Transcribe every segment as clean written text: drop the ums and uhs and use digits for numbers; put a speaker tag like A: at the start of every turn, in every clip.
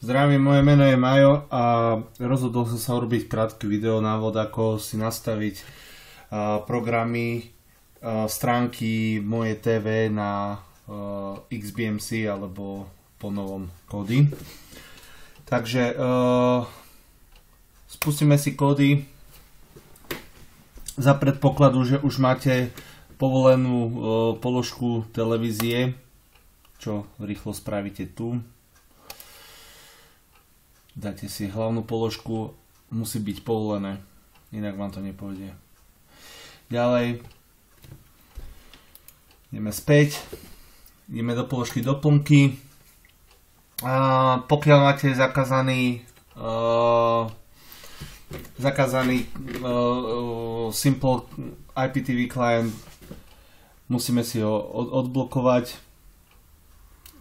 A: Zdravím, moje meno je Majo a rozhodol som sa urobiť krátky video návod, ako si nastaviť programy, stránky moje TV na XBMC alebo po novom kódy. Takže spustíme si kódy za predpokladu, že už máte povolenú položku televízie, čo rýchlo spravíte tu. Dáte si hlavnú položku, musí byť povolené, inak vám to nepôjde. Ďalej ideme späť, ideme do položky doplnky. Pokiaľ máte zakázaný Simple IPTV client, musíme si ho odblokovať.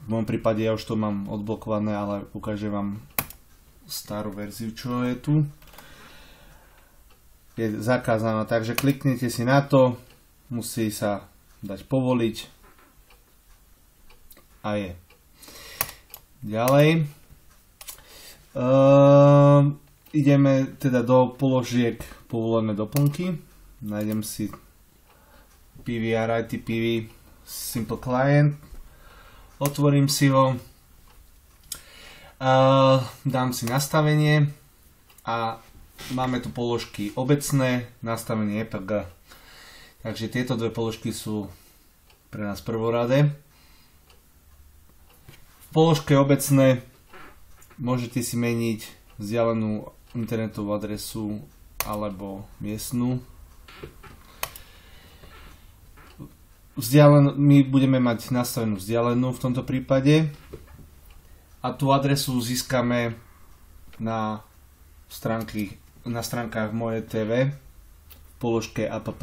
A: V môjom prípade ja už to mám odblokované, ale ukážem vám starú verziu, čo je tu. Je zakázaná, takže kliknite si na to, musí sa dať povoliť a je. Ďalej ideme teda do položiek povolené doplnky. Nájdem si PVR IPTV Simple Client, otvorím si ho, dám si nastavenie a máme tu položky obecné, nastavenie EPG. Takže tieto dve položky sú pre nás prvoradé. V položke obecné môžete si meniť vzdialenú internetovú adresu alebo miestnu. My budeme mať nastavenú vzdialenú v tomto prípade. A tú adresu získame na stránkach moje TV v položke app.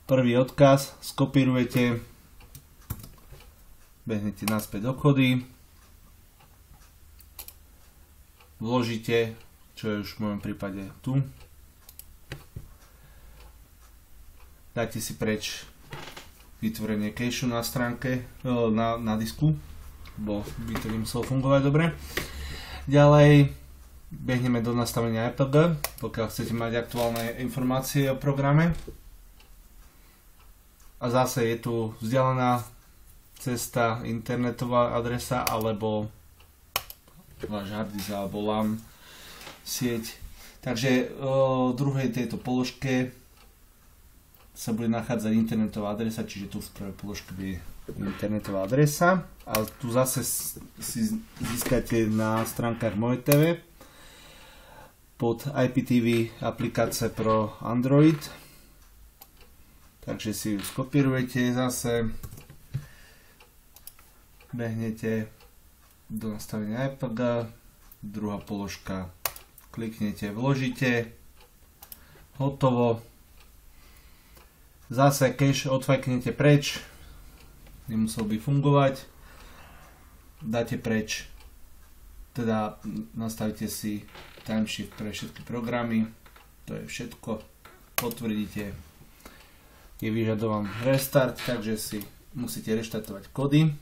A: Prvý odkaz skopírujete, behnete naspäť do kódy, vložíte, čo je už v mojom prípade tu, dáte si preč vytvorenie cache na stránke, na disku, bo by to nemuselo fungovať dobre. Ďalej behneme do nastavenia EPG, pokiaľ chcete mať aktuálne informácie o programe. A zase je tu vzdialená cesta, internetová adresa alebo váš harddisk alebo LAN sieť. Takže v druhej tejto položke sa bude nachádzať internetová adresa, čiže tu v prvej položke bude internetová adresa a tu zase si získate na stránkach moje TV pod IPTV aplikácie pro Android, takže si ju skopírujete, zase behnete do nastavenia EPG, druhá položka, kliknete, vložíte, hotovo. Zase cache odfajknete preč, nemusel by fungovať, dáte preč, teda nastavíte si timeshift pre všetky programy, to je všetko, potvrdíte, je vyžadovaný restart, takže si musíte reštartovať kódy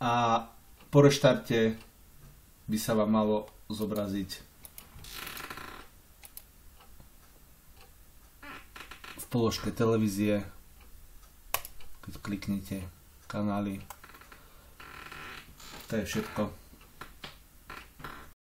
A: a po reštarte by sa vám malo zobraziť položke televízie, keď kliknete kanály. To je všetko.